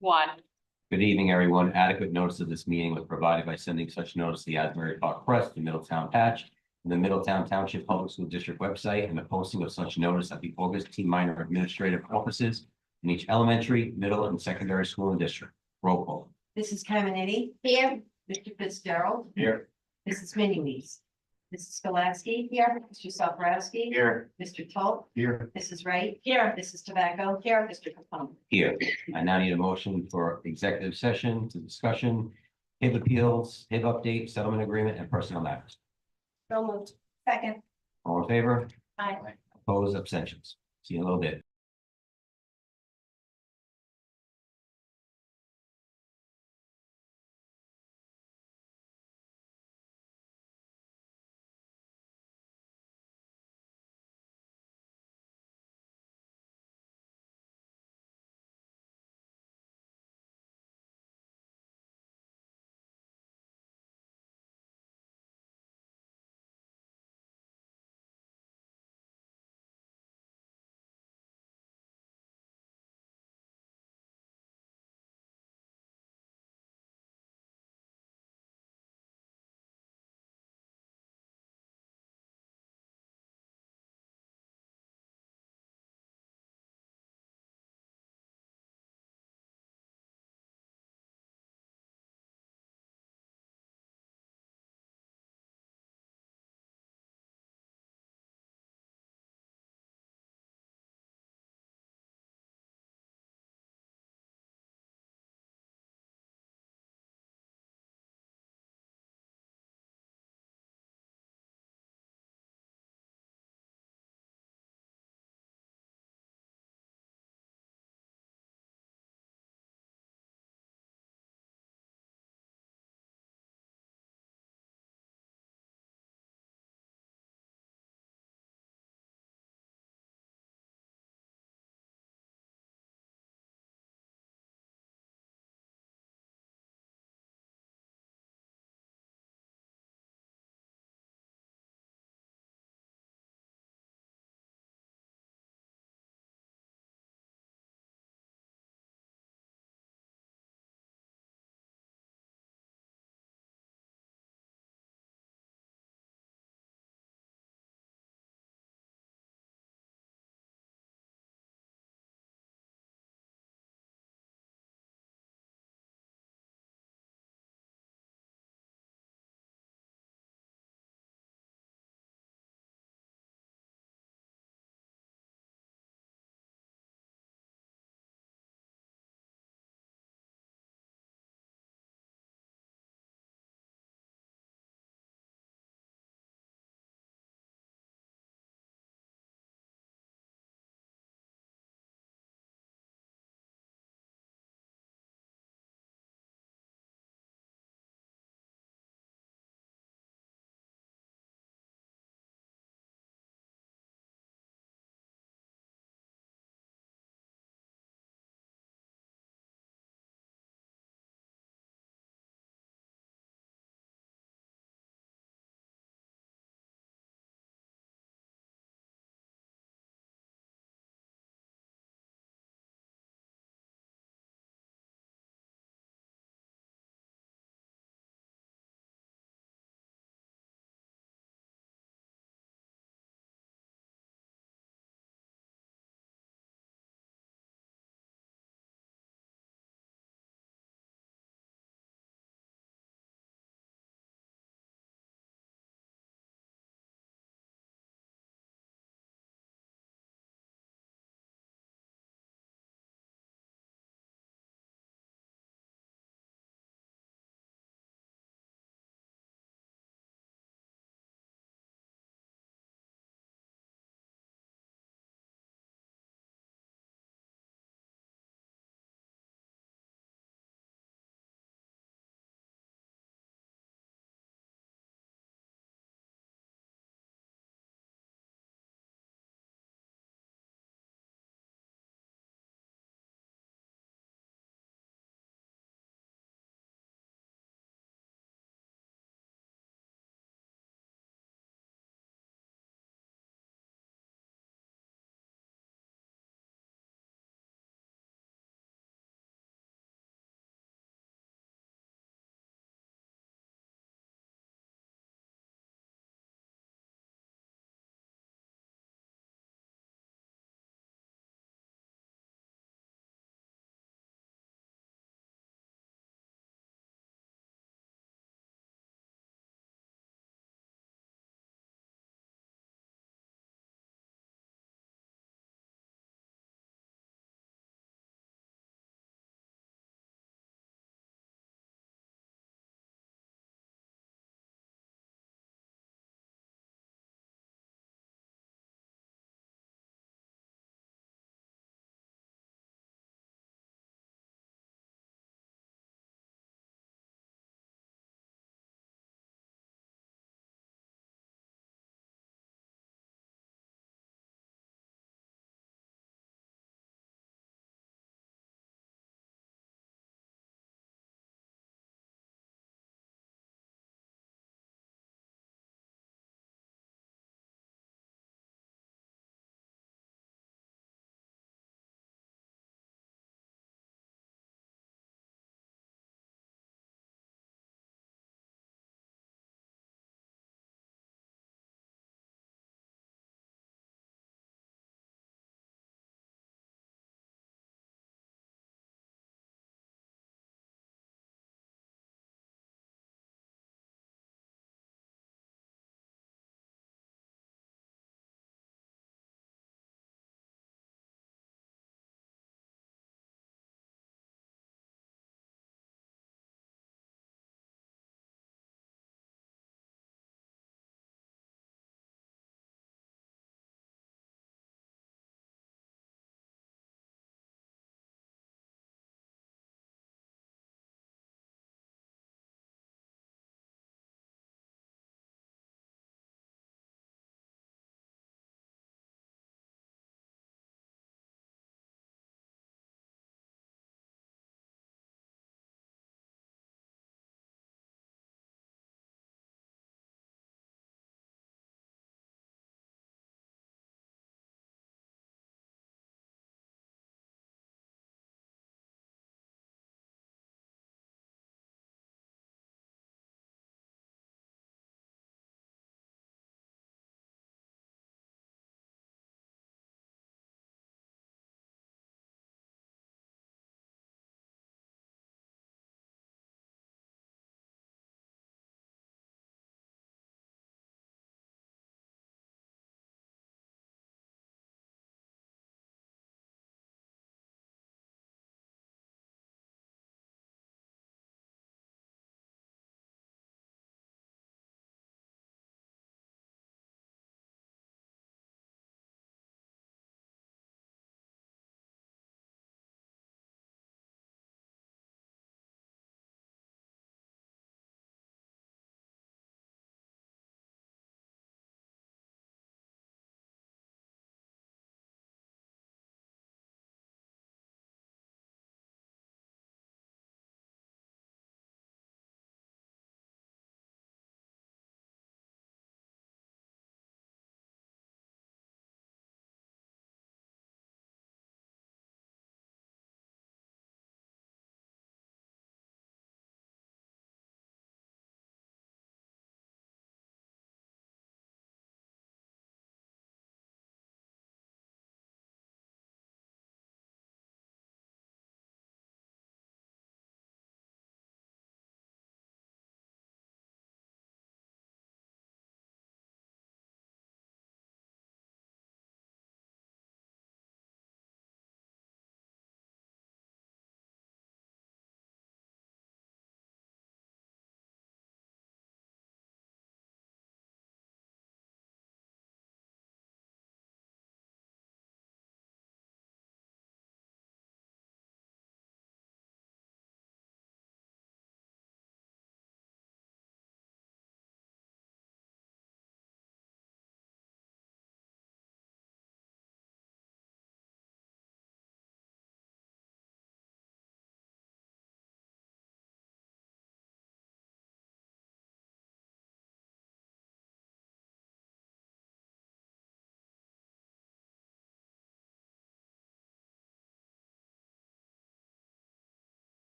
One. Good evening, everyone. Adequate notice of this meeting was provided by sending such notice to the Asbury Park Press, the Middletown Patch, and the Middletown Township Public School District website, and the posting of such notice at the Augustine Minor Administrative Offices in each elementary, middle, and secondary school in the district. Roll call. Mrs. Caminiti. Here. Mr. Fitzgerald. Here. Mrs. Minnies. Mrs. Skolaski. Here. Mr. Salbrowski. Here. Mr. Tolt. Here. Mrs. Wright. Here. Mrs. Tobacco. Here. Mr. Capone. Here. I now need a motion for executive session to discussion, HIB appeals, HIB update, settlement agreement, and personnel matters. So moved. Second. All in favor? Aye. Opposed, abstentions. See you in a little bit.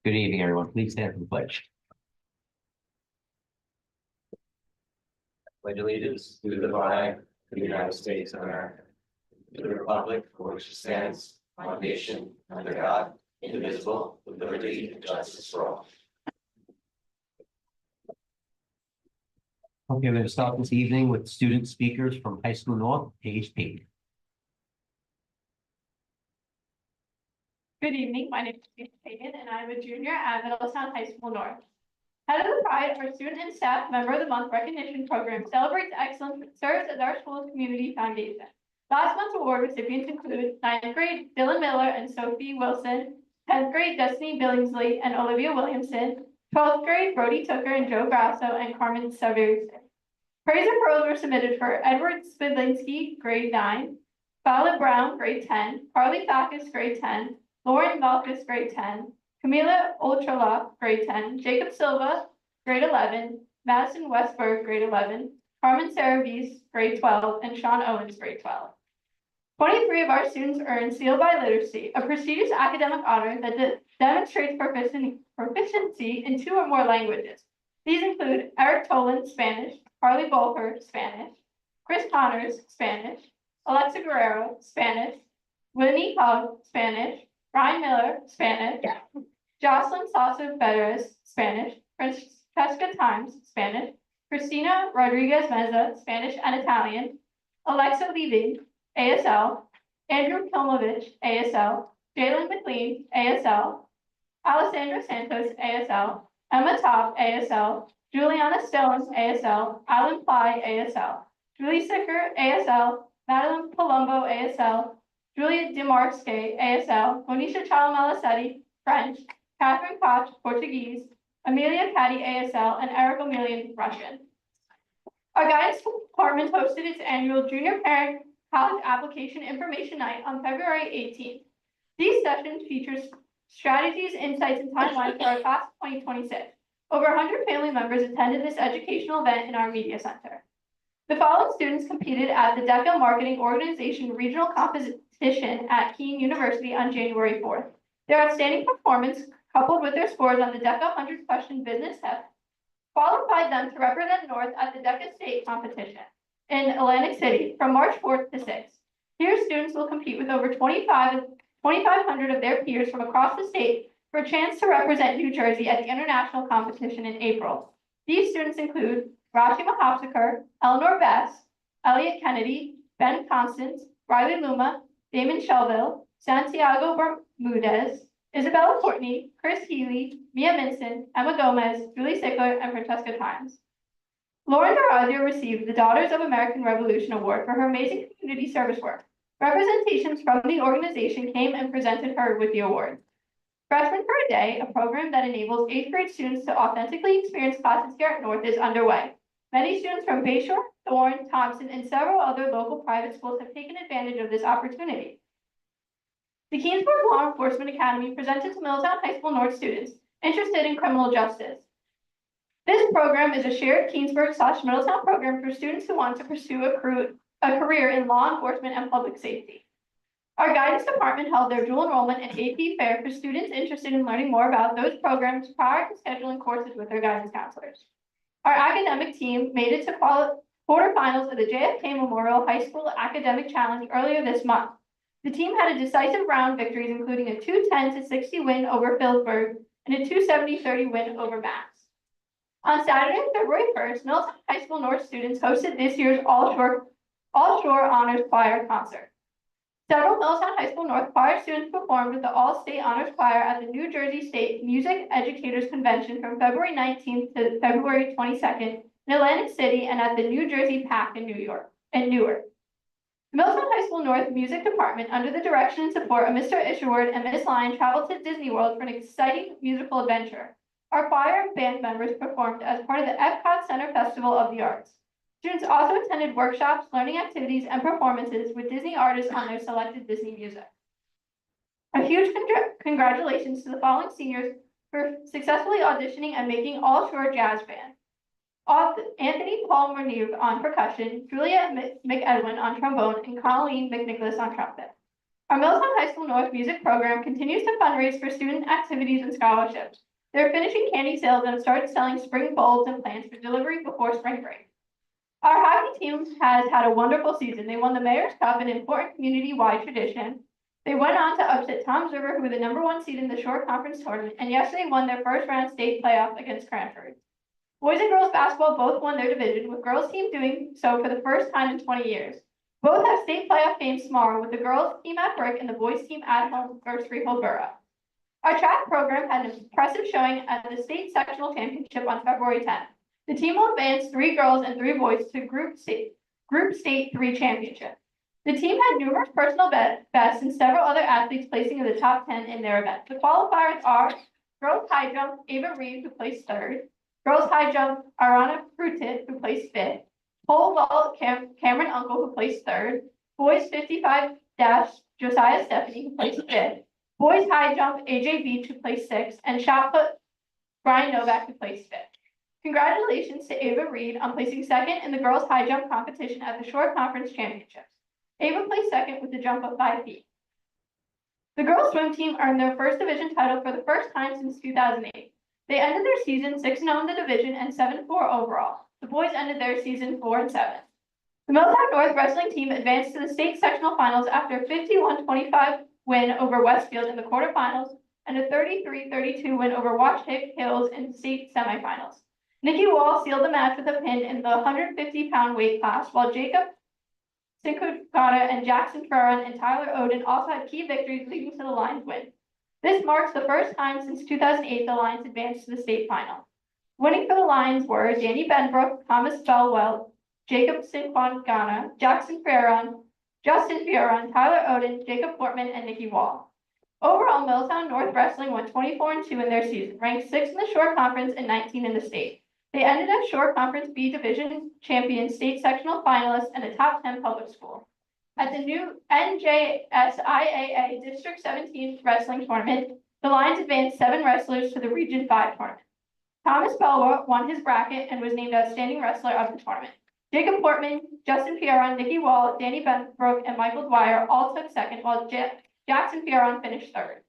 Good evening, everyone. Please stand for the pledge. Pledge allegiance to the flag of the United States of America, to the republic for which it stands, one nation, under God, indivisible, with liberty and justice for all. Okay, we're going to start this evening with student speakers from High School North, page 8. Good evening, my name is Steve Pagan and I'm a junior at Middletown High School North. Head of the Pride, our student and staff member of the month recognition program celebrates excellence that serves as our school's community foundation. Last month's award recipients include 9th grade Dylan Miller and Sophie Wilson, 10th grade Destiny Billingsley and Olivia Williamson, 12th grade Brody Tucker and Joe Grasso and Carmen Severus. Praise and pearls were submitted for Edward Spidlinski, grade 9, Violet Brown, grade 10, Carly Backus, grade 10, Lauren Malkus, grade 10, Camila Ultrala, grade 10, Jacob Silva, grade 11, Madison Westberg, grade 11, Carmen Saravis, grade 12, and Sean Owens, grade 12. 23 of our students earned Seal by Literacy, a prestigious academic honor that demonstrates proficiency in 2 or more languages. These include Eric Tolan, Spanish, Carly Bolker, Spanish, Chris Connors, Spanish, Alexa Guerrero, Spanish, Winnie Hogg, Spanish, Ryan Miller, Spanish, Jocelyn Sasso Beres, Spanish, Francesca Times, Spanish, Christina Rodriguez Meza, Spanish and Italian, Alexa Levy, ASL, Andrew Kilmovich, ASL, Jalen McLean, ASL, Alessandra Santos, ASL, Emma Top, ASL, Juliana Stone, ASL, Alan Ply, ASL, Julie Sicker, ASL, Madeline Palumbo, ASL, Julia Demarske, ASL, Monisha Chalamalasetti, French, Catherine Koch, Portuguese, Amelia Caddy, ASL, and Eric O'Million, Russian. Our guidance department hosted its annual Junior Parent College Application Information Night on February 18th. These sessions feature strategies, insights, and timelines for our class of 2026. Over 100 family members attended this educational event in our media center. The following students competed at the DECA Marketing Organization Regional Competition at Keene University on January 4th. Their outstanding performance, coupled with their scores on the DECA 100 question business test, qualified them to represent North at the DECA State competition in Atlantic City from March 4th to 6th. Here, students will compete with over 2,500 of their peers from across the state for a chance to represent New Jersey at the international competition in April. These students include Rashi Mahapsakar, Eleanor Bess, Elliot Kennedy, Ben Constance, Riley Luma, Damon Shelville, Santiago Bermudez, Isabella Courtney, Chris Healy, Mia Minson, Emma Gomez, Julie Sickler, and Francesca Times. Lauren Dorazio received the Daughters of American Revolution Award for her amazing community service work. Representations from the organization came and presented her with the award. Freshmen for a Day, a program that enables 8th grade students to authentically experience classes here at North, is underway. Many students from Bayshore, Thorne, Thompson, and several other local private schools have taken advantage of this opportunity. The Keensburg Law Enforcement Academy presented to Middletown High School North students interested in criminal justice. This program is a shared Keensburg/Middletown program for students who want to pursue a career in law enforcement and public safety. Our guidance department held their dual enrollment and AP fair for students interested in learning more about those programs prior to scheduling courses with their guidance counselors. Our academic team made it to quarterfinals of the JFK Memorial High School Academic Challenge earlier this month. The team had a decisive round victories, including a 210-60 win over Phillipsburg and a 270-30 win over Mass. On Saturday, February 1st, Middletown High School North students hosted this year's All Shore Honors Choir concert. Several Middletown High School North choir students performed with the All-State Honors Choir at the New Jersey State Music Educators Convention from February 19th to February 22nd in Atlantic City and at the New Jersey PAC in Newark. The Middletown High School North Music Department, under the direction and support of Mr. Isherwood and Miss Lyon, traveled to Disney World for an exciting musical adventure. Our choir and band members performed as part of the Epcot Center Festival of the Arts. Students also attended workshops, learning activities, and performances with Disney artists on their selected Disney music. A huge congratulations to the following seniors for successfully auditioning and making All Shore Jazz Band. Anthony Paul Murneve on percussion, Julia McEdwin on trombone, and Colleen McNicholas on trumpet. Our Middletown High School North music program continues to fundraise for student activities and scholarships. They're finishing candy sales and have started selling spring bulbs and plants for delivery before spring break. Our hockey team has had a wonderful season. They won the Mayor's Cup, an important community-wide tradition. They went on to upset Tom's River, who were the #1 seed in the Shore Conference tournament, and yesterday won their first round state playoff against Cranford. Boys and girls basketball both won their division, with girls team doing so for the first time in 20 years. Both have state playoff games tomorrow, with the girls team at Brick and the boys team at home versus Freehold Borough. Our track program had an impressive showing at the state sectional championship on February 10th. The team will advance 3 girls and 3 boys to Group State 3 championship. The team had numerous personal bests and several other athletes placing in the top 10 in their event. The qualifiers are girls high jump, Ava Reed, who placed 3rd, girls high jump, Arana Frutit, who placed 5th, pole vault, Cameron Uncle, who placed 3rd, boys 55 dash, Josiah Stephanie, who placed 5th, boys high jump, AJ Beach, who placed 6th, and shot put, Brian Novak, who placed 5th. Congratulations to Ava Reed on placing 2nd in the girls high jump competition at the Shore Conference Championships. Ava placed 2nd with a jump of 5 feet. The girls swim team earned their first division title for the first time since 2008. They ended their season 6-0 in the division and 7-4 overall. The boys ended their season 4-7. The Middletown North wrestling team advanced to the state sectional finals after a 51-25 win over Westfield in the quarterfinals and a 33-32 win over Watch Hills in state semifinals. Nikki Wall sealed the match with a pin in the 150-pound weight class, while Jacob Sinkugata and Jackson Ferron and Tyler Oden also had key victories leading to the Lions win. This marks the first time since 2008 the Lions advanced to the state final. Winning for the Lions were Danny Benbrook, Thomas Bellwell, Jacob Sinkugata, Jackson Ferron, Justin Fioron, Tyler Oden, Jacob Portman, and Nikki Wall. Overall, Middletown North Wrestling went 24-2 in their season, ranked 6th in the Shore Conference and 19 in the state. They ended as Shore Conference B Division champions, state sectional finalists, and a top 10 public school. At the new NJSIAA District 17 Wrestling Tournament, the Lions advanced 7 wrestlers to the Region 5 tournament. Thomas Belwa won his bracket and was named Outstanding Wrestler of the tournament. Jacob Portman, Justin Fioron, Nikki Wall, Danny Benbrook, and Michael Dwyer all took 2nd, while Jackson Fioron finished 3rd.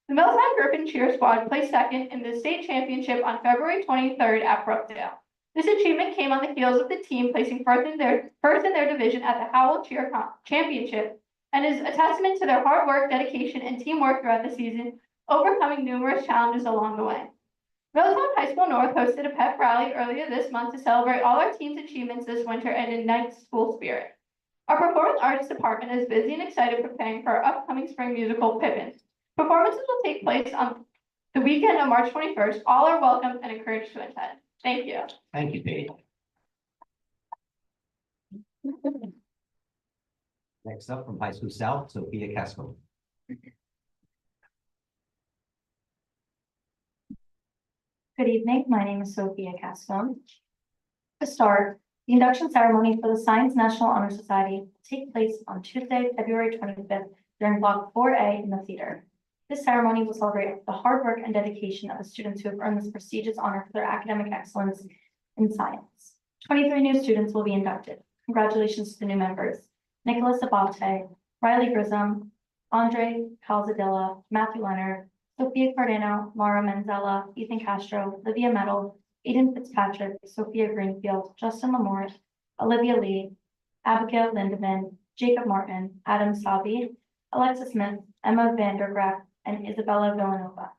The Middletown Griffin Cheer Squad placed 2nd in the state championship on February 23rd at Brookdale. This achievement came on the heels of the team placing first in their division at the Howell Cheer Championship and is a testament to their hard work, dedication, and teamwork throughout the season, overcoming numerous challenges along the way. Middletown High School North hosted a pep rally earlier this month to celebrate all our team's achievements this winter and ignite school spirit. Our Performing Arts Department is busy and excited preparing for our upcoming spring musical, Pippin. Performances will take place on the weekend of March 21st. All are welcome and encouraged to attend. Thank you. Thank you, Paige. Next up from High School South, Sophia Casco. Good evening, my name is Sophia Cascone. To start, the induction ceremony for the Science National Honor Society will take place on Tuesday, February 25th during Block 4A in the theater. This ceremony will celebrate the hard work and dedication of the students who have earned this prestigious honor for their academic excellence in science. 23 new students will be inducted. Congratulations to the new members: Nicholas Abate, Riley Grissom, Andre Calzadilla, Matthew Leonard, Sophia Cardano, Mara Manzella, Ethan Castro, Livia Mettle, Aiden Fitzpatrick, Sophia Greenfield, Justin Lamore, Olivia Lee, Abigail Lindeman, Jacob Martin, Adam Sabi, Alexa Smith, Emma Vandergraaf, and Isabella Villanova.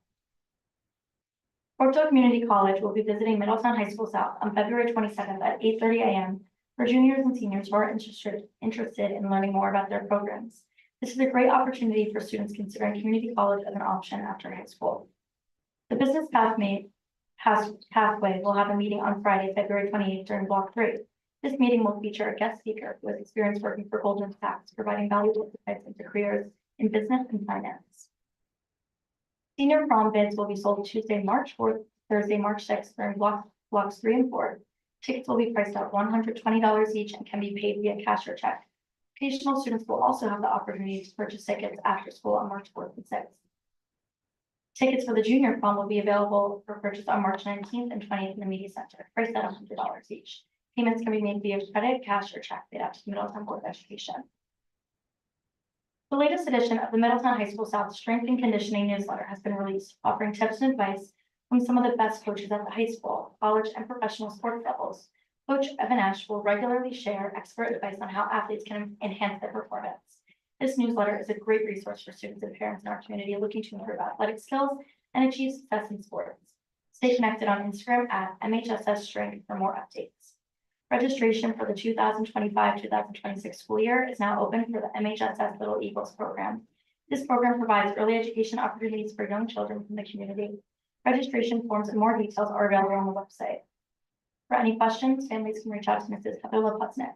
Brookdale Community College will be visiting Middletown High School South on February 27th at 8:30 a.m. for juniors and seniors who are interested in learning more about their programs. This is a great opportunity for students considering community college as an option after high school. The Business Pathway will have a meeting on Friday, February 28th during Block 3. This meeting will feature a guest speaker who has experience working for Goldman Sachs, providing valuable insights into careers in business and finance. Senior prom bids will be sold Tuesday, March 4th, Thursday, March 6th during blocks 3 and 4. Tickets will be priced at $120 each and can be paid via cash or check. Occasional students will also have the opportunity to purchase tickets after school on March 4th and 6th. Tickets for the junior prom will be available for purchase on March 19th and 20th in the Media Center, priced at $100 each. Payments can be made via credit, cash, or check paid out to the Middletown Board of Education. The latest edition of the Middletown High School South Strength and Conditioning newsletter has been released, offering tips and advice from some of the best coaches at the high school, college, and professional sports levels. Coach Evan Ash will regularly share expert advice on how athletes can enhance their performance. This newsletter is a great resource for students and parents in our community looking to improve athletic skills and achieve success in sports. Stay connected on Instagram at MHSS Strength for more updates. Registration for the 2025-2026 school year is now open for the MHSS Little Eagles program. This program provides early education opportunities for young children from the community. Registration forms and more details are available on the website. For any questions, families can reach out to Mrs. Heather Leputnik.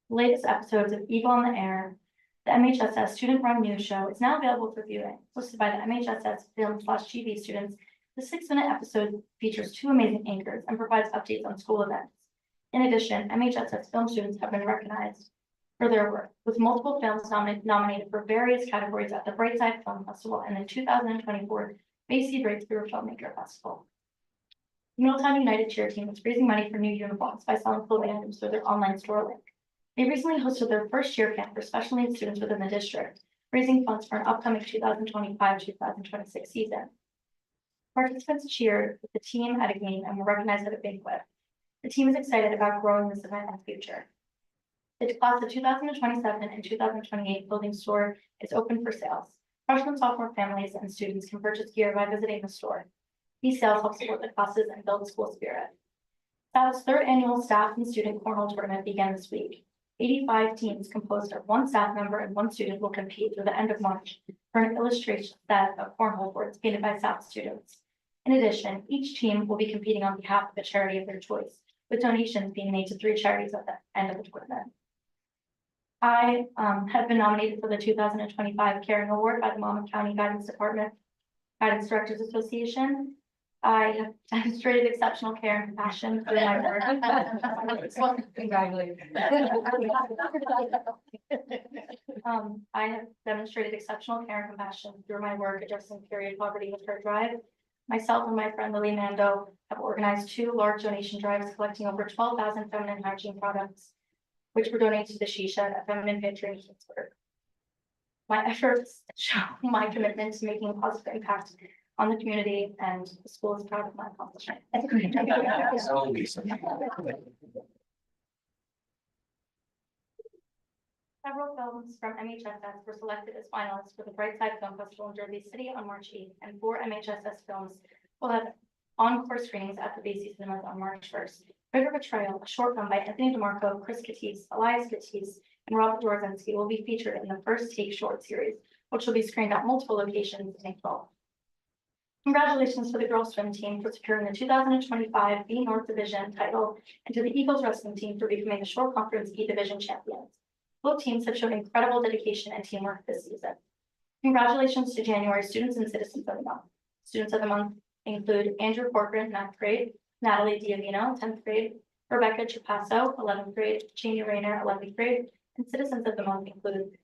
The latest episodes of Eagle on the Air, the MHSS student-run news show, is now available for viewing. Hosted by the MHSS Film/TV students, the 6-minute episode features 2 amazing anchors and provides updates on school events. In addition, MHSS film students have been recognized for their work, with multiple films nominated for various categories at the Brightside Film Festival and the 2024 Basie Breakthrough Filmmaker Festival. The Middletown United cheer team is raising money for new uniforms by selling clothing items through their online store link. They recently hosted their first cheer camp for special needs students within the district, raising funds for an upcoming 2025-2026 season. Participants cheered with the team at a game and were recognized at a banquet. The team is excited about growing this event in the future. The class of 2027 and 2028 building store is open for sales. Freshman and sophomore families and students can purchase gear by visiting the store. These sales help support the classes and build the school spirit. South's 3rd annual staff and student cornhole tournament began this week. 85 teams composed of 1 staff member and 1 student will compete through the end of March for an illustration set of cornhole boards painted by South students. In addition, each team will be competing on behalf of a charity of their choice, with donations being made to 3 charities at the end of the tournament. I have been nominated for the 2025 Caring Award by the Monmouth County Guidance Directors Association. I have demonstrated exceptional care and compassion through my work. Congratulations. I have demonstrated exceptional care and compassion through my work addressing period poverty with her drive. Myself and my friend Lily Mando have organized 2 large donation drives collecting over 12,000 feminine hygiene products, which were donated to the She Shed at Feminine Pantry in Kingsburg. My efforts show my commitment to making a positive impact on the community, and the school is proud of my accomplishment. Several films from MHSS were selected as finalists for the Brightside Film Festival in Jersey City on March 8th, and 4 MHSS films will have encore screenings at the Basie Cinemas on March 1st. River Betrayal, a short film by Anthony DeMarco, Chris Catisse, Elias Catisse, and Robert Dorzinski will be featured in the First Take short series, which will be screened at multiple locations in April. Congratulations to the girls swim team for securing the 2025 B North Division title, and to the Eagles wrestling team for becoming the Shore Conference E Division champions. Both teams have shown incredible dedication and teamwork this season. Congratulations to January students and citizens of the month. Students of the month include Andrew Corcoran, 9th grade, Natalie Diavino, 10th grade, Rebecca Chupasso, 11th grade, Jamie Rayner, 11th grade, and citizens of the month include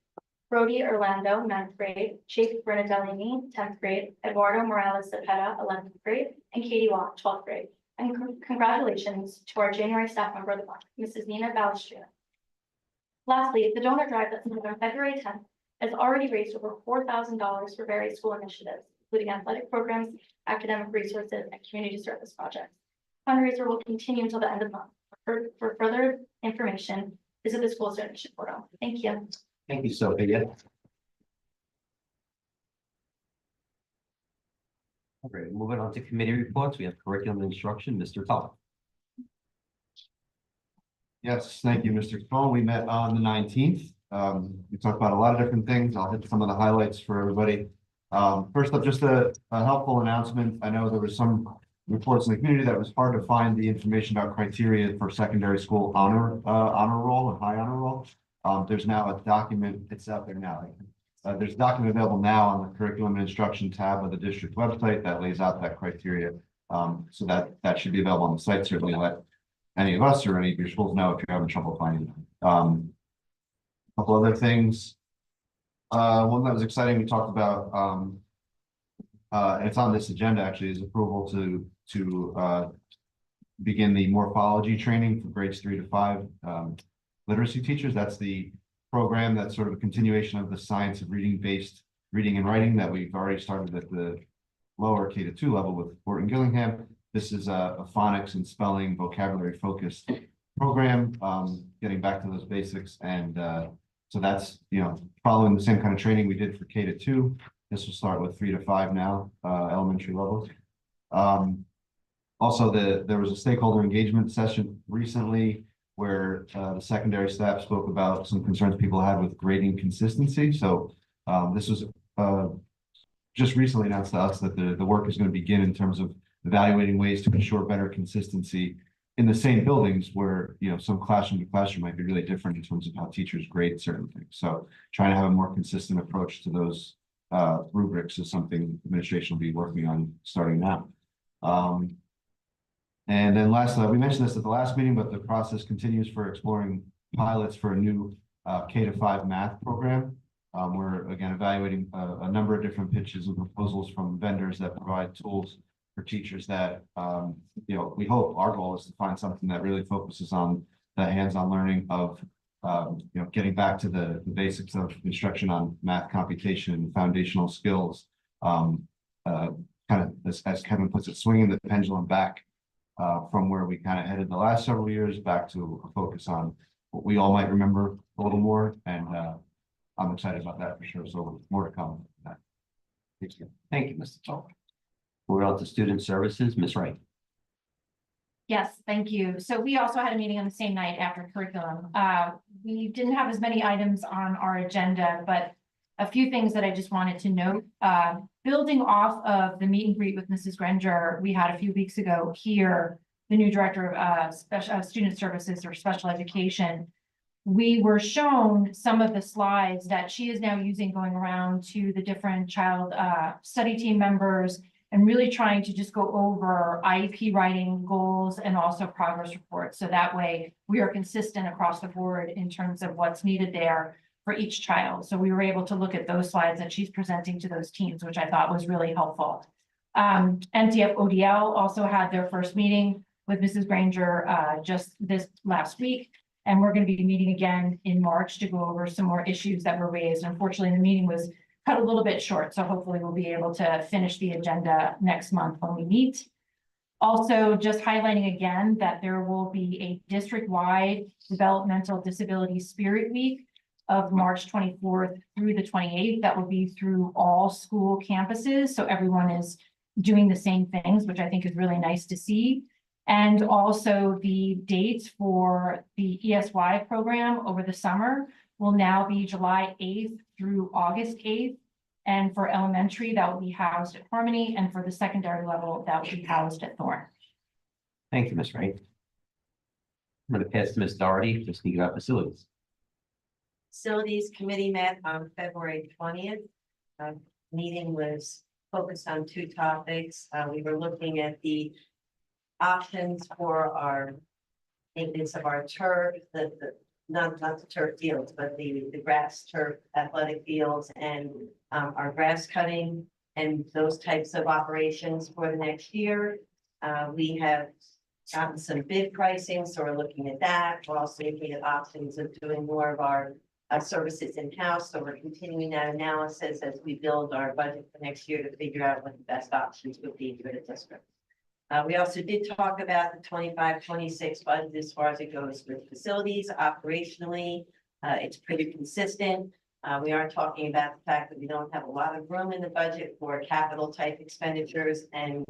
Brody Orlando, 9th grade, Jake Bernadellini, 10th grade, Eduardo Morales Cepeda, 11th grade, and Katie Watt, 12th grade. And congratulations to our January staff member of the month, Mrs. Nina Balestria. Lastly, the donor drive that started on February 10th has already raised over $4,000 for various school initiatives, including athletic programs, academic resources, and community service projects. Fundraiser will continue until the end of the month. For further information, visit the school's donation portal. Thank you. Thank you, Sophia. All right, moving on to committee reports. We have curriculum and instruction, Mr. Tulloch. Yes, thank you, Mr. Capone. We met on the 19th. We talked about a lot of different things. I'll hit some of the highlights for everybody. First up, just a helpful announcement. I know there was some reports in the community that it was hard to find the information about criteria for secondary school honor roll and high honor roll. There's now a document, it's out there now. There's a document available now on the curriculum and instruction tab of the district website that lays out that criteria. So that should be available on the site. Certainly let any of us or any of your schools know if you're having trouble finding them. A couple other things. One that was exciting, we talked about, and it's on this agenda actually, is approval to begin the morphology training for grades 3 to 5 literacy teachers. That's the program that's sort of a continuation of the science of reading-based reading and writing that we've already started at the lower K-2 level with Fort and Gillingham. This is a phonics and spelling vocabulary focused program, getting back to those basics. And so that's, following the same kind of training we did for K-2. This will start with 3 to 5 now, elementary levels. Also, there was a stakeholder engagement session recently where the secondary staff spoke about some concerns people had with grading consistency. So this was just recently announced to us that the work is going to begin in terms of evaluating ways to ensure better consistency in the same buildings where, some classroom to classroom might be really different in terms of how teachers grade certain things. So trying to have a more consistent approach to those rubrics is something administration will be working on starting now. And then lastly, we mentioned this at the last meeting, but the process continues for exploring pilots for a new K-5 math program. We're again evaluating a number of different pitches and proposals from vendors that provide tools for teachers that, we hope our goal is to find something that really focuses on the hands-on learning of, getting back to the basics of instruction on math computation and foundational skills. Kind of, as Kevin puts it, swinging the pendulum back from where we kind of headed the last several years back to a focus on what we all might remember a little more. And I'm excited about that for sure. So more to come. Thank you, Mr. Tall. We're on to student services, Ms. Wright. Yes, thank you. So we also had a meeting on the same night after curriculum. We didn't have as many items on our agenda, but a few things that I just wanted to note. Building off of the meet and greet with Mrs. Granger we had a few weeks ago here, the new director of student services or special education. We were shown some of the slides that she is now using going around to the different child study team members and really trying to just go over IEP writing goals and also progress reports. So that way we are consistent across the board in terms of what's needed there for each child. So we were able to look at those slides that she's presenting to those teams, which I thought was really helpful. MTF ODL also had their first meeting with Mrs. Granger just this last week. And we're going to be meeting again in March to go over some more issues that were raised. Unfortunately, the meeting was cut a little bit short, so hopefully we'll be able to finish the agenda next month when we meet. Also, just highlighting again that there will be a district-wide Developmental Disability Spirit Week of March 24th through the 28th. That will be through all school campuses, so everyone is doing the same things, which I think is really nice to see. And also the dates for the ESY program over the summer will now be July 8th through August 8th. And for elementary, that will be housed at Harmony. And for the secondary level, that will be housed at Thorne. Thank you, Ms. Wright. I'm going to pass to Ms. Doherty to speak about facilities. Facilities Committee met on February 20th. Meeting was focused on 2 topics. We were looking at the options for our maintenance of our turf, not the turf fields, but the grass turf athletic fields and our grass cutting and those types of operations for the next year. We have gotten some bid pricing, so we're looking at that. We're also looking at options of doing more of our services in-house. So we're continuing that analysis as we build our budget for next year to figure out what the best options would be for the district. We also did talk about the 25-26 budget as far as it goes with facilities operationally. It's pretty consistent. We are talking about the fact that we don't have a lot of room in the budget for capital type expenditures and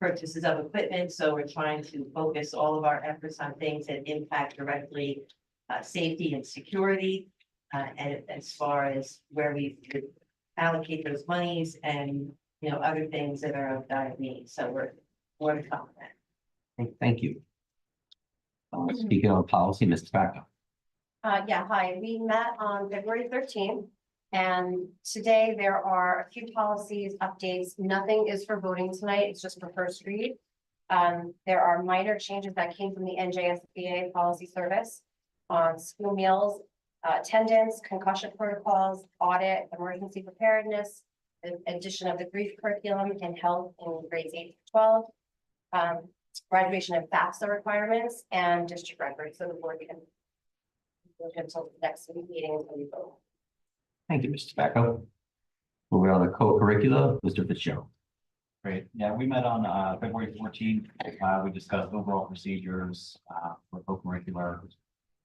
purchases of equipment. So we're trying to focus all of our efforts on things that impact directly safety and security. And as far as where we could allocate those monies and other things that are of dire need. So we're more to come with that. Thank you. Speaking on policy, Ms. Tobacco. Yeah, hi. We met on February 13th. And today there are a few policies updates. Nothing is for voting tonight. It's just for first read. There are minor changes that came from the NJSBA policy service on school meals, attendance, concussion protocols, audit, emergency preparedness, the addition of the grief curriculum and health in grades 8 to 12, graduation of FAFSA requirements and district records so the board can until the next meeting until we vote. Thank you, Mr. Tobacco. Moving on to co-curricular, Mr. Fitzgerald. Great. Yeah, we met on February 14th. We discussed overall procedures for co-curricular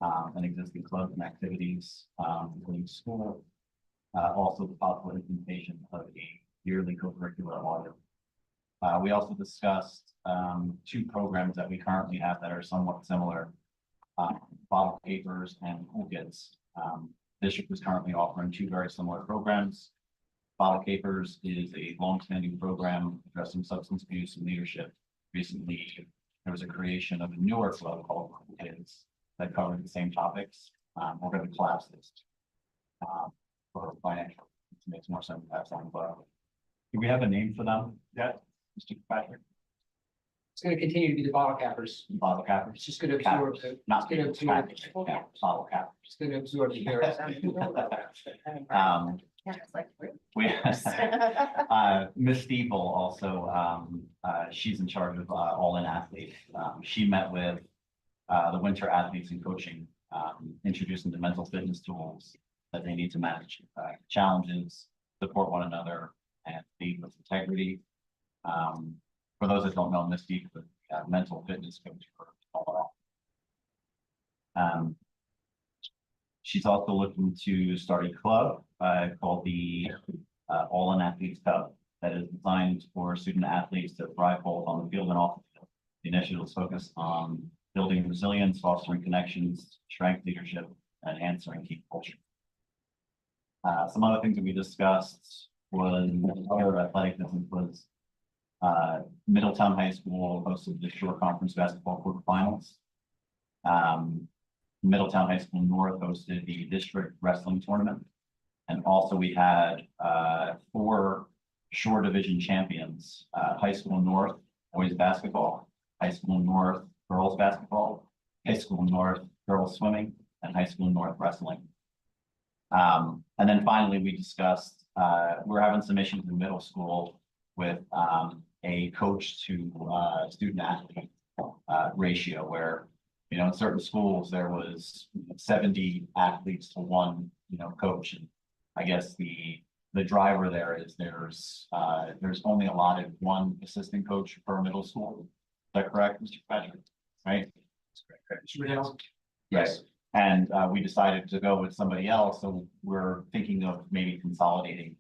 and existing clubs and activities, including school. Also the possible implementation of a yearly co-curricular audit. We also discussed two programs that we currently have that are somewhat similar. Bottle papers and toolkits. District is currently offering two very similar programs. Bottle Capers is a long-standing program addressing substance abuse and leadership. Recently, there was a creation of a newer club called Kids that covered the same topics. We're going to collapse this for financial. It makes more sense to have something. But do we have a name for them yet, Mr. Patrick? It's gonna continue to be the bottle cappers. Bottle cappers, It's just gonna absorb cappers, the, not it's gonna absorb, yeah, bottle cappers. it's gonna absorb the air. Yeah, it's like. We, Ms. Steeple also, she's in charge of all-in athletes. She met with the winter athletes and coaching, introducing the mental fitness tools that they need to manage challenges, support one another, and lead with integrity. For those that don't know, Ms. Steeple is a mental fitness coach for all. She's also looking to start a club called the All-in Athletes Cup that is designed for student athletes to thrive both on the field and off the field. The initiative is focused on building resilience, fostering connections, strength, leadership, and answering key culture. Some other things that we discussed was other athletic business was Middletown High School hosted the Shore Conference basketball quarterfinals. Middletown High School North hosted the district wrestling tournament. And also we had 4 Shore Division champions, High School North boys basketball, High School North girls basketball, High School North girls swimming, and High School North wrestling. And then finally, we discussed, we're having some issues in middle school with a coach to student athlete ratio where, you know, in certain schools, there was 70 athletes to 1, coach. And I guess the driver there is there's only allotted 1 assistant coach per middle school. Is that correct, Mr. Patrick? Right? That's correct. Yes. And we decided to go with somebody else. So we're thinking of maybe consolidating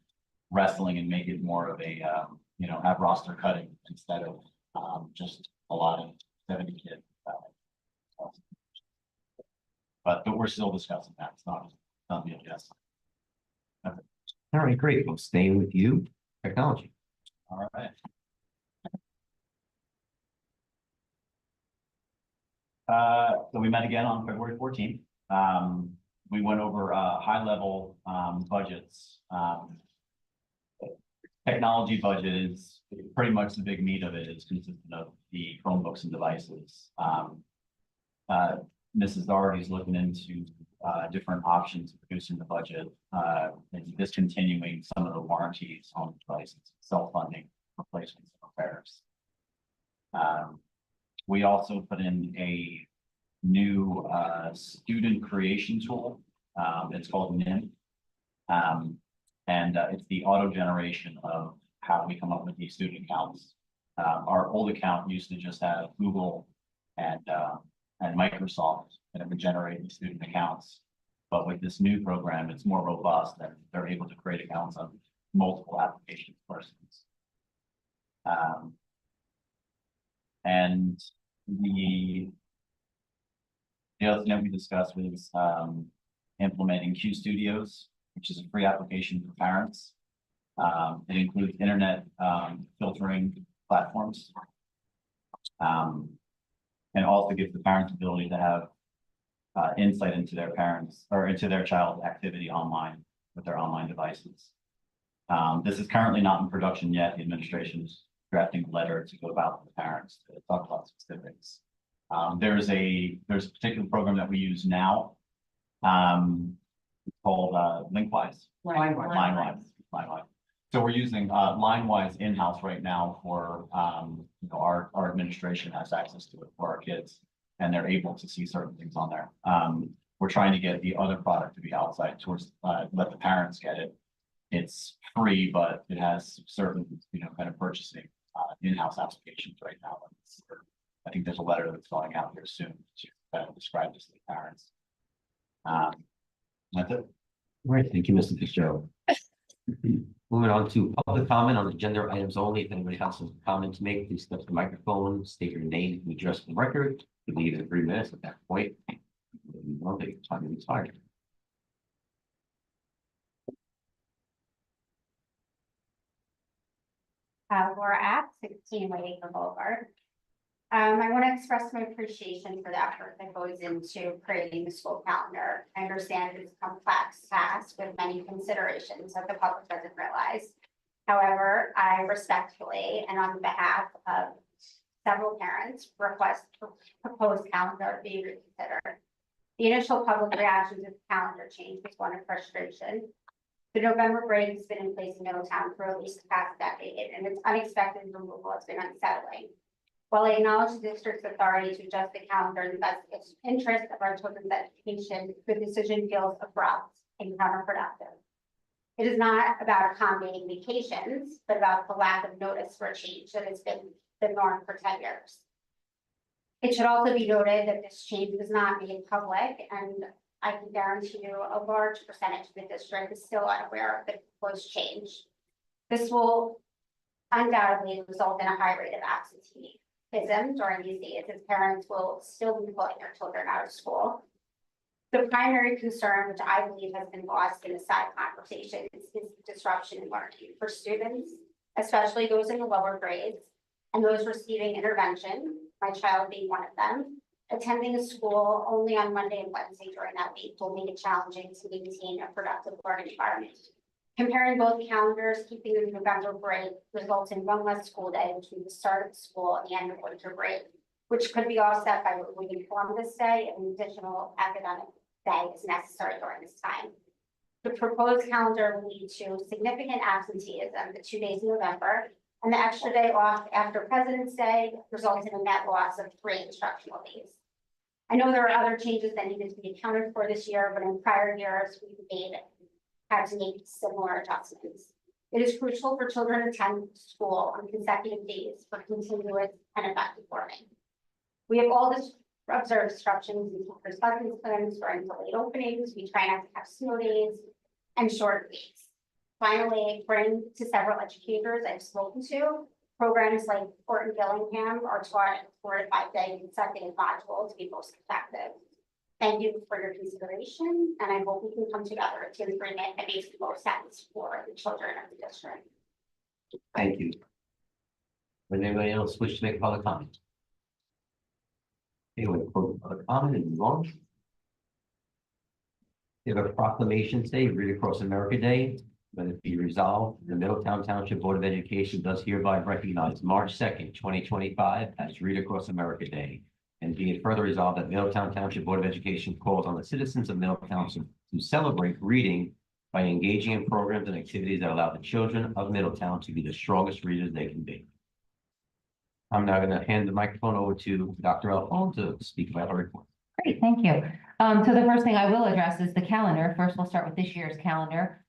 wrestling and make it more of a, have roster cutting instead of just a lot of 70 kids. But we're still discussing that. It's not yet, yes. All right, great. We'll stay with you. Technology. All right. So we met again on February 14th. We went over high-level budgets. Technology budget is pretty much the big meat of it is consistent of the Chromebooks and devices. Mrs. Doherty is looking into different options of reducing the budget and discontinuing some of the warranties on devices, self-funding replacements and repairs. We also put in a new student creation tool. It's called NIM. And it's the auto generation of how we come up with these student accounts. Our old account used to just have Google and Microsoft, and it would generate the student accounts. But with this new program, it's more robust and they're able to create accounts on multiple applications for students. And the other thing that we discussed was implementing Q Studios, which is a free application for parents. It includes internet filtering platforms. And also gives the parents the ability to have insight into their parents or into their child's activity online with their online devices. This is currently not in production yet. The administration is drafting a letter to go about with the parents to talk about specifics. There's a particular program that we use now called Linkwise. Linewise. So we're using Linewise in-house right now for our administration has access to it for our kids, and they're able to see certain things on there. we're trying to get the other product to be outside towards, let the parents get it. It's free, but it has certain, kind of purchasing, in-house applications right now. I think there's a letter that's going out here soon to kind of describe this to the parents. That's it. Right, thank you, Mr. Fitzgerald. Moving on to public comment on agenda items only. If anybody has some comment to make, please step to the microphone, state your name, and address the record. You leave in 3 minutes at that point. Time is expired. Laura App, 16 Whiteacre Boulevard. I want to express my appreciation for the effort that goes into creating the school calendar. I understand it's a complex task with many considerations that the public doesn't realize. However, I respectfully and on behalf of several parents request the proposed calendar be reconsidered. The initial public reaction to the calendar change was one of frustration. The November break has been in place in Middletown for at least the past decade, and its unexpected removal has been unsettling. While I acknowledge the district's authority to adjust the calendar in the best interest of our children's education, the decision feels abrupt and counterproductive. It is not about accommodating vacations, but about the lack of notice for a change that has been the norm for 10 years. It should also be noted that this change was not made public, and I can guarantee you a large percentage of the district is still unaware of the proposed change. This will undoubtedly result in a high rate of absenteeism during these days, as parents will still be pulling their children out of school. The primary concern, which I believe has been lost in the side conversation, is disruption in learning for students, especially those in the lower grades and those receiving intervention, my child being one of them. Attending a school only on Monday and Wednesday during that week will make it challenging to maintain a productive learning environment. Comparing both calendars, keeping the November break results in one less school day between the start of school and the end of winter break, which could be offset by removing Columbus Day and an additional academic day is necessary during this time. The proposed calendar will lead to significant absenteeism the 2 days in November, and the extra day off after President's Day results in a net loss of 3 instructional days. I know there are other changes that needed to be accounted for this year, but in prior years, had to make similar adjustments. It is crucial for children to attend school on consecutive days for continuous and effective learning. We have all observed disruptions in teachers' lessons plans during delayed openings. We try not to have snow days and short weeks. Finally, according to several educators I've spoken to, programs like Fort and Gillingham are taught in 4 to 5 day consecutive modules to be most effective. Thank you for your consideration, and I hope we can come together to an agreement that makes the most sense for the children of the district. Thank you. Would anybody else wish to make a public comment? Okay, we'll close the public comment and move on. We have a proclamation today, Read Across America Day. Let it be resolved, the Middletown Township Board of Education does hereby recognize March 2nd, 2025 as Read Across America Day. And be it further resolved that Middletown Township Board of Education calls on the citizens of Middletown to celebrate reading by engaging in programs and activities that allow the children of Middletown to be the strongest readers they can be. I'm now going to hand the microphone over to Dr. Alphone to speak about our report. Great, thank you. So the first thing I will address is the calendar. First, we'll start with this year's calendar.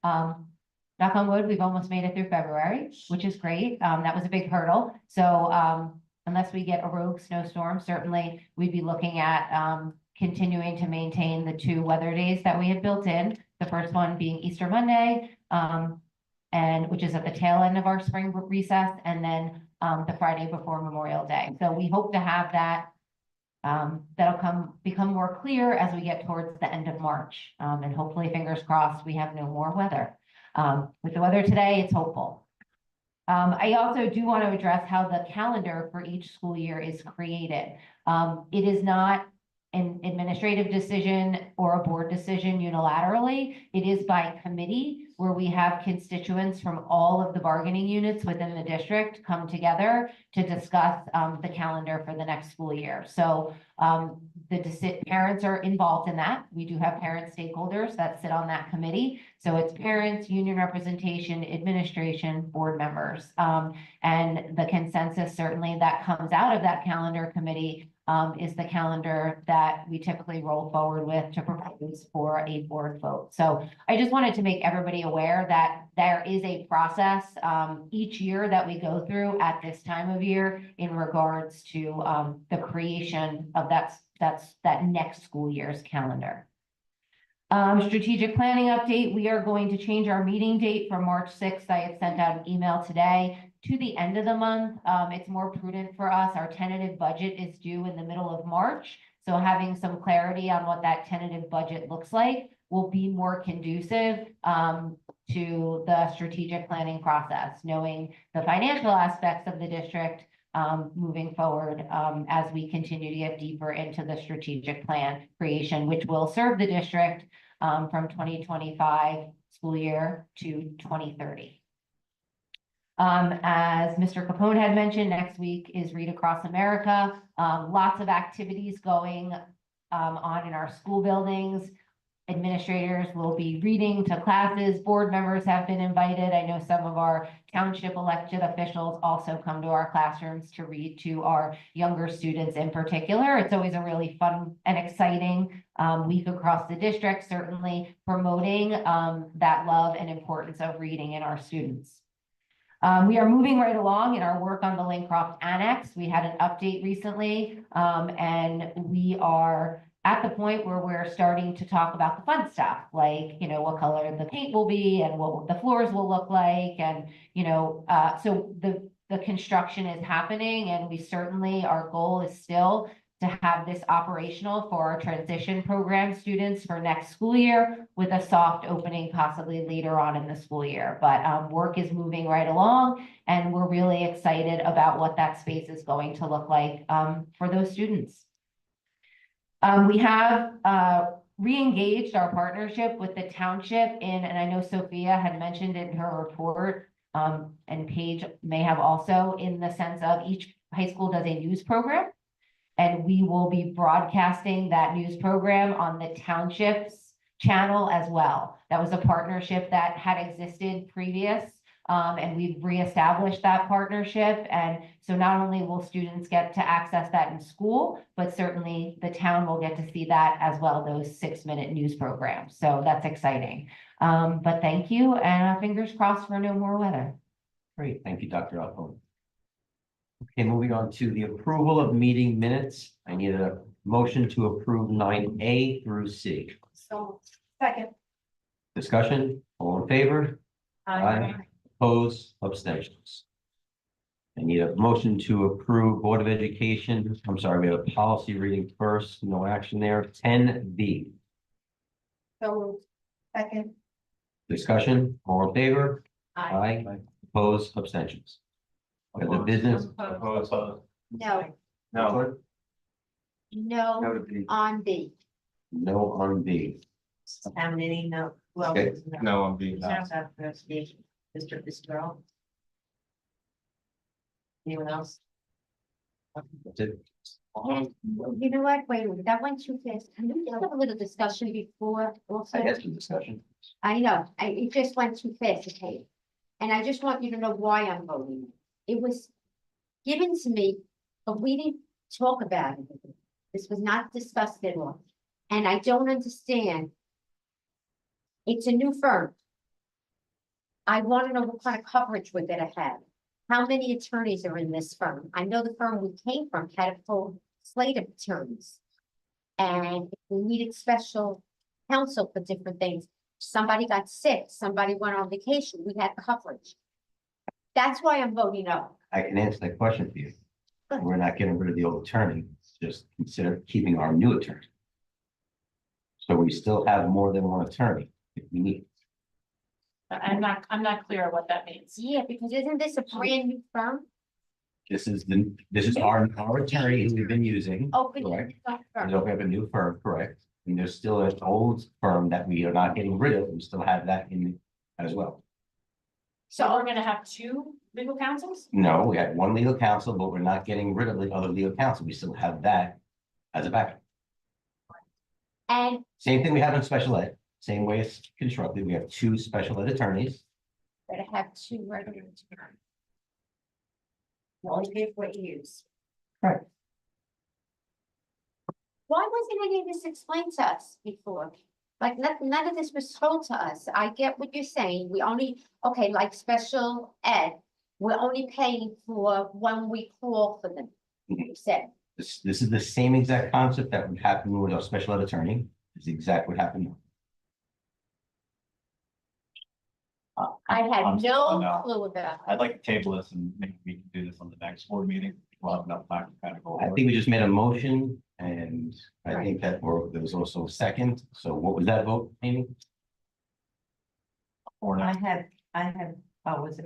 Knock on wood, we've almost made it through February, which is great. That was a big hurdle. So unless we get a rogue snowstorm, certainly we'd be looking at continuing to maintain the 2 weather days that we had built in. The first one being Easter Monday, and which is at the tail end of our spring recess, and then the Friday before Memorial Day. So we hope to have that. That'll become more clear as we get towards the end of March, and hopefully, fingers crossed, we have no more weather. With the weather today, it's hopeful. I also do want to address how the calendar for each school year is created. It is not an administrative decision or a board decision unilaterally. It is by committee. where we have constituents from all of the bargaining units within the district come together to discuss the calendar for the next school year. So parents are involved in that. We do have parent stakeholders that sit on that committee. So it's parents, union representation, administration, board members. And the consensus certainly that comes out of that calendar committee is the calendar that we typically roll forward with to propose for a board vote. So I just wanted to make everybody aware that there is a process each year that we go through at this time of year in regards to the creation of that next school year's calendar. Strategic planning update, we are going to change our meeting date from March 6th. I had sent out an email today to the end of the month. It's more prudent for us. Our tentative budget is due in the middle of March. So having some clarity on what that tentative budget looks like will be more conducive to the strategic planning process, knowing the financial aspects of the district moving forward as we continue to get deeper into the strategic plan creation, which will serve the district from 2025 school year to 2030. As Mr. Capone had mentioned, next week is Read Across America. Lots of activities going on in our school buildings. Administrators will be reading to classes. Board members have been invited. I know some of our township elected officials also come to our classrooms to read to our younger students in particular. It's always a really fun and exciting week across the district, certainly promoting that love and importance of reading in our students. We are moving right along in our work on the Lincroft Annex. We had an update recently, and we are at the point where we're starting to talk about the fun stuff, like, you know, what color the paint will be and what the floors will look like. And, you know, so the construction is happening, and we certainly, our goal is still to have this operational for our transition program students for next school year with a soft opening possibly later on in the school year. But work is moving right along, and we're really excited about what that space is going to look like for those students. We have re-engaged our partnership with the township and I know Sophia had mentioned it in her report, and Paige may have also, in the sense of each high school does a news program, and we will be broadcasting that news program on the township's channel as well. That was a partnership that had existed previous, and we've reestablished that partnership. And so not only will students get to access that in school, but certainly the town will get to see that as well, those 6-minute news programs. So that's exciting. But thank you, and fingers crossed for no more weather. Great, thank you, Dr. Alpone. Okay, moving on to the approval of meeting minutes. I need a motion to approve 9A through C. So, second. Discussion, all in favor? Aye. Opposed, abstentions. I need a motion to approve Board of Education. I'm sorry, we have a policy reading first, no action there. 10B. So, second. Discussion, all in favor? Aye. Opposed, abstentions. Okay, the business. No, No. no on B. No on B. How many? No. Well, Okay. No, I'm being. Mr. Fitzgerald. Anyone else? That's it. And you know what, wait a minute, that went too fast. Can we just have a little discussion before also? I had some discussion. I know, it just went too fast, okay? And I just want you to know why I'm voting. It was given to me, but we didn't talk about it. This was not discussed at all. And I don't understand. It's a new firm. I want to know what kind of coverage we're gonna have. How many attorneys are in this firm? I know the firm we came from had a full slate of attorneys. And if we needed special counsel for different things. Somebody got sick, somebody went on vacation, we had coverage. That's why I'm voting no. I can answer that question for you. We're not getting rid of the old attorney, just consider keeping our new attorney. So we still have more than one attorney if we need. I'm not clear what that means. Yeah, because isn't this a brand new firm? This is our attorney who we've been using. Oh, but Correct. it's not a We firm. have a new firm, correct? And there's still an old firm that we are not getting rid of. We still have that as well. So we're gonna have two legal counsels? No, we had one legal counsel, but we're not getting rid of the other legal counsel. We still have that as a backup. And Same thing we have in special ed, same way it's constructed. We have two special ed attorneys. we're gonna have two regular. You only pay for what you use. Why wasn't any of this explained to us before? Like, none of this was told to us. I get what you're saying. We only, okay, like special ed, we're only paying for when we call for them, you said. This is the same exact concept that would happen with our special ed attorney. It's exactly what happened. I had I'm- no no. clue about. I'd like to table this and maybe we can do this on the next board meeting. We'll have enough time to kind of go. I over it. think we just made a motion and I think that, or there was also a second. So what was that vote, Amy? Or I not. have,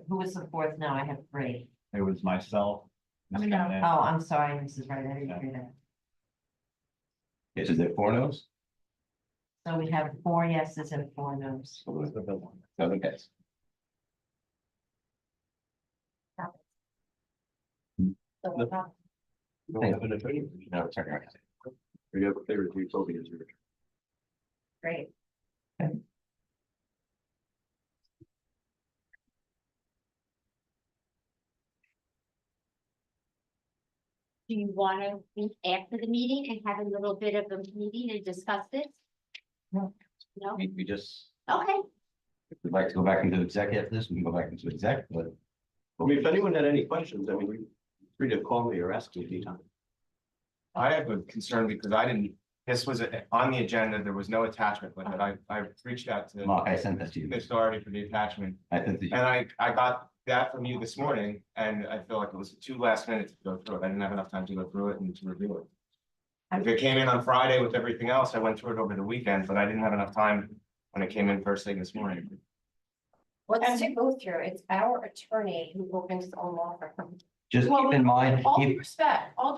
who was the fourth? No, I have three. It was myself. Ms. No. Kennedy. Oh, I'm sorry, Mrs. Wright, I didn't hear that. Yes, is there 4 no's? So we have 4 yeses and 4 no's. Okay. So, No, attorney. We have a favorite utopia. Great. Do you want to meet after the meeting and have a little bit of a meeting and discuss this? No. No? We just, Okay, if we'd like to go back into exec after this, we can go back into exec, but I mean, if anyone had any questions, I mean, you're free to call me or ask me anytime. I have a concern because I didn't, this was on the agenda, there was no attachment with it. I reached out to Mark, I sent that to you. Ms. Doherty for the attachment. I think that And I got that from you this morning, and I feel like it was too last minute to go through it. I didn't have enough time to go through it and to review it. If it came in on Friday with everything else, I went through it over the weekend, but I didn't have enough time when it came in first thing this morning. what's to go through? It's our attorney who opens his own law firm. just keep in mind, All due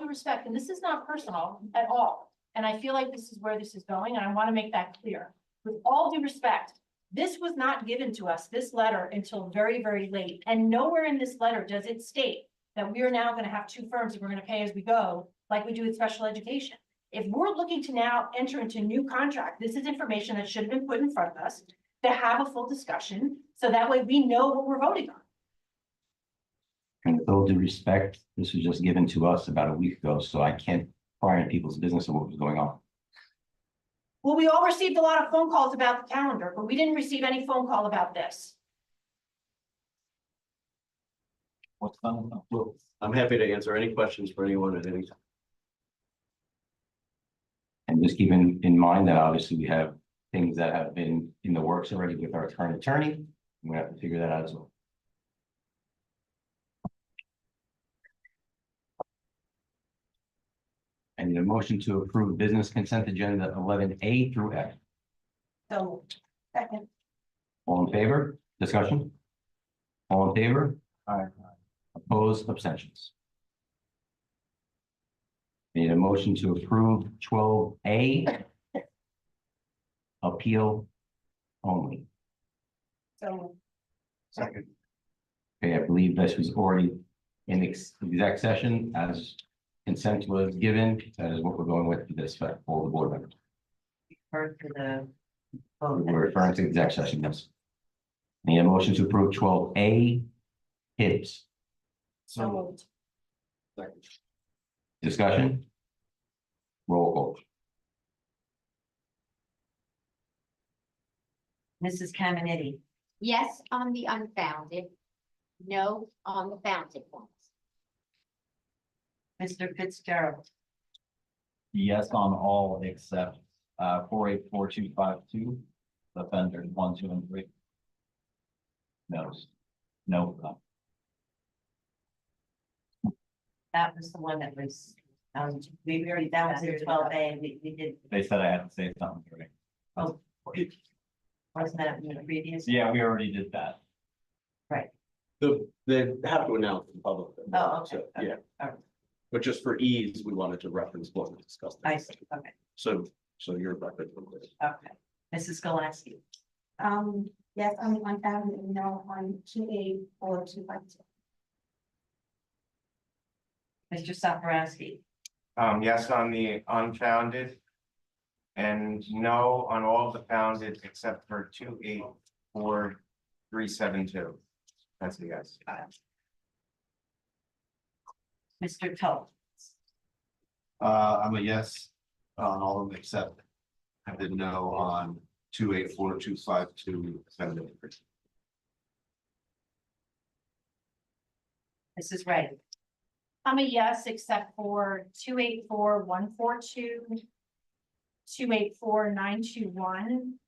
respect, and this is not personal at all. And I feel like this is where this is going, and I want to make that clear. With all due respect, this was not given to us, this letter, until very, very late. And nowhere in this letter does it state that we are now going to have 2 firms that we're going to pay as we go, like we do with special education. If we're looking to now enter into new contract, this is information that should have been put in front of us to have a full discussion, so that way we know what we're voting on. and with all due respect, this was just given to us about a week ago, so I can't pry into people's business of what was going on. Well, we all received a lot of phone calls about the calendar, but we didn't receive any phone call about this. What's done? Well, I'm happy to answer any questions for anyone at any time. And just keep in mind that obviously we have things that have been in the works already with our current attorney. We have to figure that out as well. I need a motion to approve business consent agenda 11A through F. So, second, All in favor? Discussion? All in favor? Aye. Opposed, abstentions. Need a motion to approve 12A. Appeal only. so Second. Okay, I believe this was already in exec session as consent was given. That is what we're going with for this, for all the board members. Refer to the. We're referring to exec session, yes. Need a motion to approve 12A. Hips. so moved. Discussion? Roll call. Mrs. Caminiti, yes on the unfounded, no on the founded ones. Mr. Fitzgerald, Yes on all except 484252, offenders 1, 2, and 3. No's. No. that was the one that was, we already, that was in 12A, we did, They said I had to say something, right? oh, wasn't that in the previous? Yeah, we already did that. They have to announce in public. Oh, okay. So, yeah. All right. But just for ease, we wanted to reference what we discussed. I see, okay, So your record. okay. Mrs. Golaski, Yes, on the unfounded, and no on 28425. Mr. Safarowski, Yes, on the unfounded. And no on all of the founded except for 284,372. That's a yes. Mr. Toth, I'm a yes on all of them except I did no on 284,252. Mrs. Ray, I'm a yes, except for 284,142, 284,921,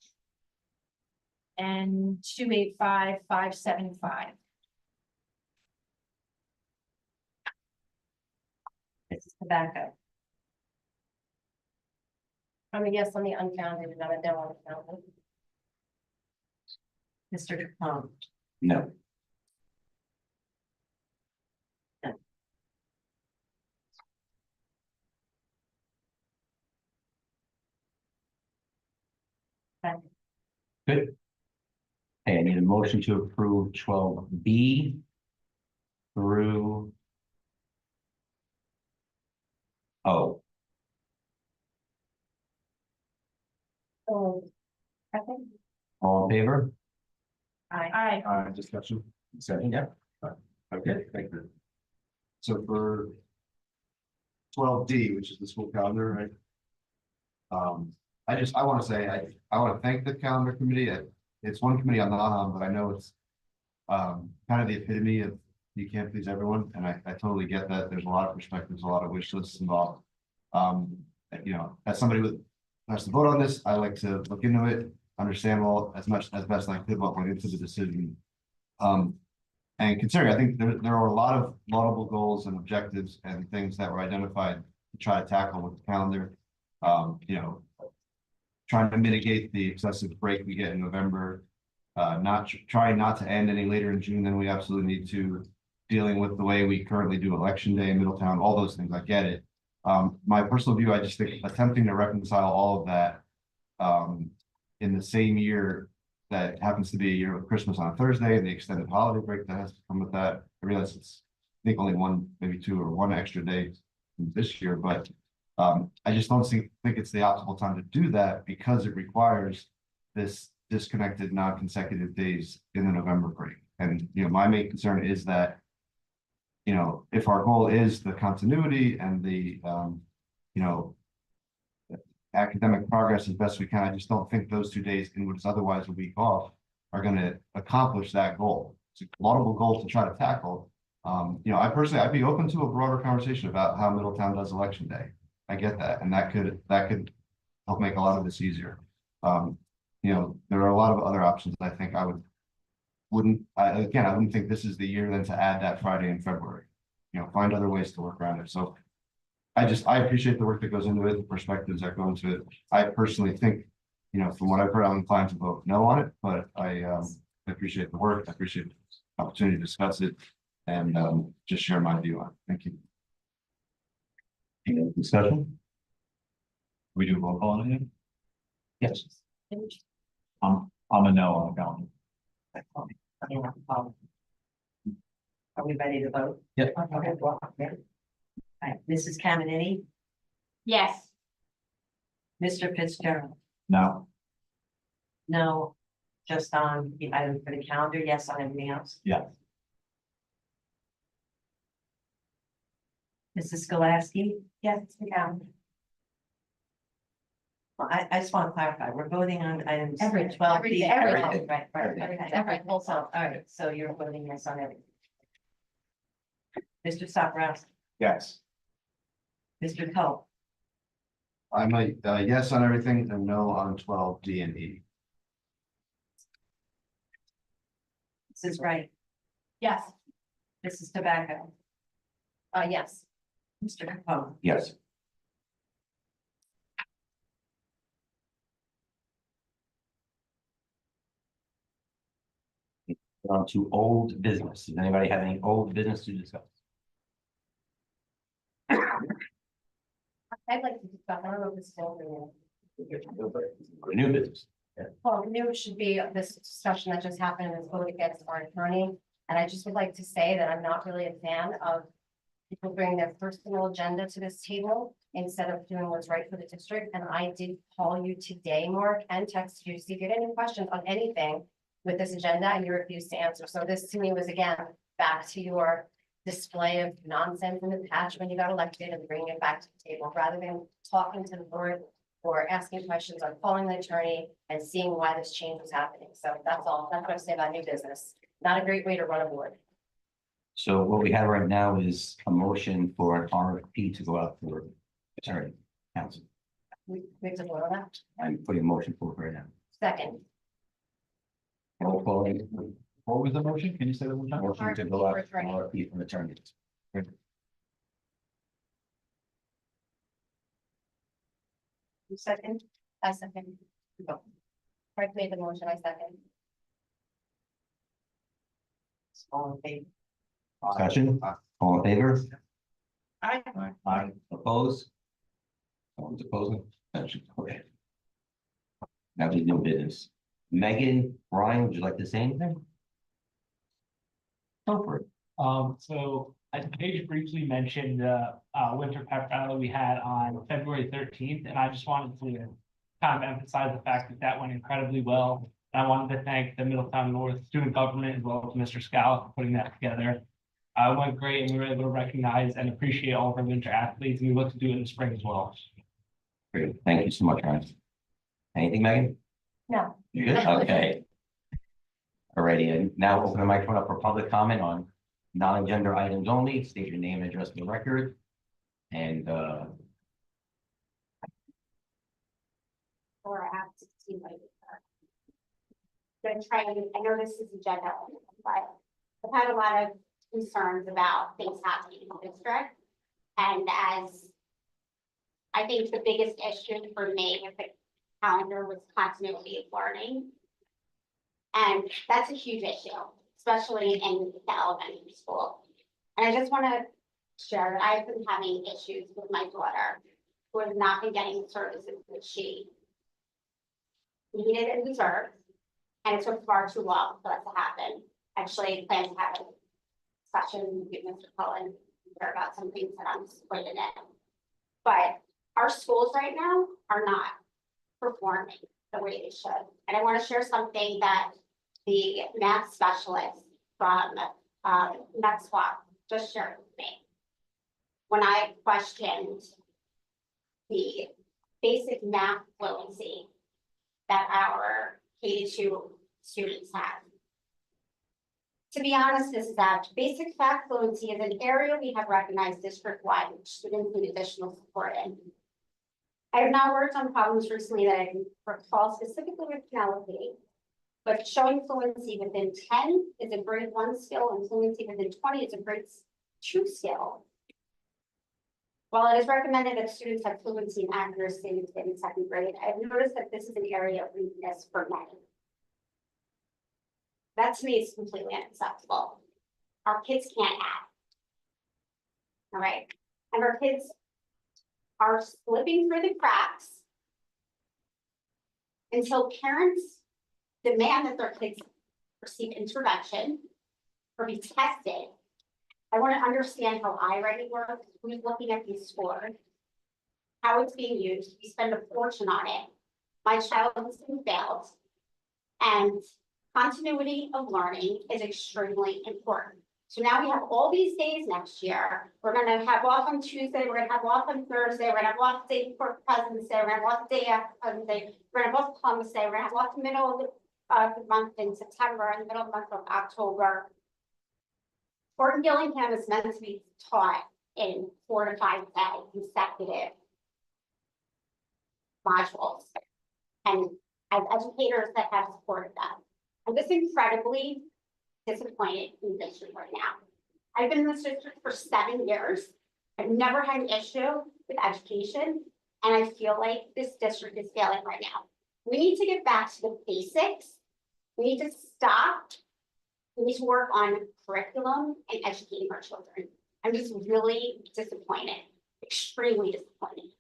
and 285,575. Mrs. Tobacco, I'm a yes on the unfounded and I'm a no on the founded. Mr. Capone, No. Good. Hey, I need a motion to approve 12B through O. So, second, All in favor? Aye. Discussion. Second, yeah. Okay, thank you. So for 12D, which is the school calendar, right? I want to say, I want to thank the calendar committee. It's one committee I'm not on, but I know it's kind of the epitome of you can't please everyone, and I totally get that. There's a lot of perspectives, a lot of wish lists involved. You know, as somebody who has to vote on this, I like to look into it, understand well as best I could what went into the decision. And considering, I think there are a lot of laudable goals and objectives and things that were identified to try to tackle with the calendar. You know, trying to mitigate the excessive break we get in November, trying not to end any later in June than we absolutely need to, dealing with the way we currently do election day in Middletown, all those things, I get it. My personal view, I just think attempting to reconcile all of that in the same year that happens to be a year of Christmas on a Thursday and the extended holiday break that has to come with that. I realize it's, I think only one, maybe two or one extra day this year, but I just don't think it's the optimal time to do that because it requires this disconnected non-consecutive days in the November break. And, you know, my main concern is that, you know, if our goal is the continuity and the, you know, academic progress as best we can, I just don't think those 2 days in what is otherwise a week off are going to accomplish that goal. It's a laudable goal to try to tackle. You know, I'd be open to a broader conversation about how Middletown does election day. I get that, and that could help make a lot of this easier. You know, there are a lot of other options. I think I wouldn't think this is the year then to add that Friday in February. You know, find other ways to work around it. So I appreciate the work that goes into it, the perspectives that go into it. I personally think, you know, from what I've heard, I'm inclined to vote no on it, but I appreciate the work. I appreciate the opportunity to discuss it and just share my view on it. Thank you. Any discussion? we do roll call on it? Yes. I'm a no on the calendar. are we ready to vote? Yep. Okay, well, ready. All right, Mrs. Caminiti, Yes. Mr. Fitzgerald, No, no, just on the item for the calendar, yes on everything else. yeah, Mrs. Skolasky, yes, the calendar. well, I just want to clarify, we're voting on items. Everything, 12, everything, everything, right, Everything. okay. Everything. So, all right, so you're voting yes on everything. Mr. Safarowski, Yes. Mr. Coe, I'm a yes on everything and no on 12D and E. Mrs. Wright, Yes. Mrs. Tobacco, Yes. Mr. Capone, Yes. On to old business. Does anybody have any old business to discuss? I'd like to discuss, I don't know if it's still there. New business. Well, we knew it should be this discussion that just happened is vote against our attorney. And I just would like to say that I'm not really a fan of people bringing their personal agenda to this table instead of doing what's right for the district. And I did call you today, Mark, and text you to see if you had any questions on anything with this agenda, and you refused to answer. So this to me was, again, back to your display of nonsense in the patch when you got elected and bringing it back to the table, rather than talking to the board or asking questions or calling the attorney and seeing why this change was happening. So that's all. That's what I say about new business. Not a great way to run a board. So what we have right now is a motion for an RFP to go out for attorney counsel. We have to vote on that. I'm putting a motion forward right now. Second, Roll call. What was the motion? Can you say that one time? Motion to go out for RFP from attorney. you second? I second. Go. Frank made the motion, I second. All in favor? Discussion, all in favor? Aye. Aye. Opposed? Someone's opposing? Okay. Now we no business. Megan, Brian, would you like to say anything? Go for it. So as Paige briefly mentioned, the winter pep rally we had on February 13th, and I just wanted to kind of emphasize the fact that that went incredibly well. And I wanted to thank the Middletown North student government as well as Mr. Scala for putting that together. It went great, and we were able to recognize and appreciate all of our winter athletes, and we look to do it in the spring as well. Great, thank you so much, Ryan. Anything, Megan? No. You good? Okay. Alrighty, and now open the microphone up for public comment on non-agenda items only. State your name and address for the record. And Or at 16 right there. Gonna try and, I know this is agenda, but I've had a lot of concerns about things happening in the district. And as I think the biggest issue for me with the calendar was continuity of learning. And that's a huge issue, especially in the elementary school. And I just want to share that I've been having issues with my daughter who has not been getting the services that she needed and deserved. And it took far too long for that to happen. Actually, I plan to have a session with Mr. Cullen about some things that I'm disappointed in. But our schools right now are not performing the way they should. And I want to share something that the math specialist from NetSwap just shared with me. When I questioned the basic math fluency that our K-2 students have. To be honest, this is that basic math fluency is an area we have recognized district-wide, which students need additional support in. I have not worked on problems recently that I can recall specifically with Penelope, but showing fluency within 10 is a grade 1 skill and fluency within 20 is a grade 2 skill. While it is recommended that students have fluency and accuracy in second grade, I've noticed that this is an area of weakness for many. That to me is completely unacceptable. Our kids can't add. All right, and our kids are slipping through the cracks until parents demand that their kids receive intervention or be tested. I want to understand how iWriting works, who's looking at these scores, how it's being used. We spend a fortune on it. My child has been failed, and continuity of learning is extremely important. So now we have all these days next year. We're going to have off on Tuesday. We're going to have off on Thursday. We're going to have off the day before President's Day. We're going to have off the day after President's Day. We're going to have off Columbus Day. We're going to have off the middle of the month in September and the middle of the month of October. Fort Gillingham is meant to be taught in 4 to 5 day consecutive modules. And as educators that have supported that, I'm just incredibly disappointed in this district right now. I've been in this district for 7 years. I've never had an issue with education, and I feel like this district is failing right now. We need to get back to the basics. We need to stop. We need to work on curriculum and educating our children. I'm just really disappointed, extremely disappointed.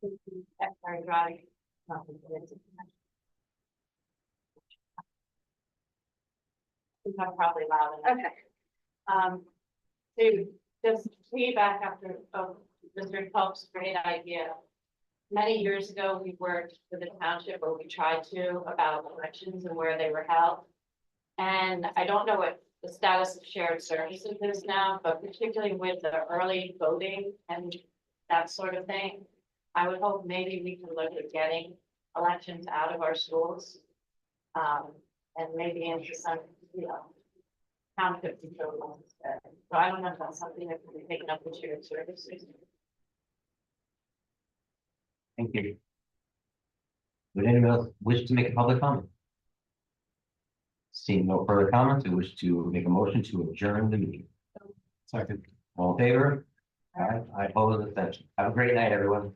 Sorry, drawing. I think I'm probably loud enough. Okay. To just feedback after, Mr. Culp's great idea. Many years ago, we worked with the township, or we tried to, about elections and where they were held. And I don't know what the status of shared services is now, but particularly with the early voting and that sort of thing, I would hope maybe we can look at getting elections out of our schools. And maybe into some, township control. So I don't know if that's something that can be taken up with shared services. Thank you. Would anyone else wish to make a public comment? Seeing no further comments, I wish to make a motion to adjourn the meeting. Second. All in favor? All right, I oppose the session. Have a great night, everyone.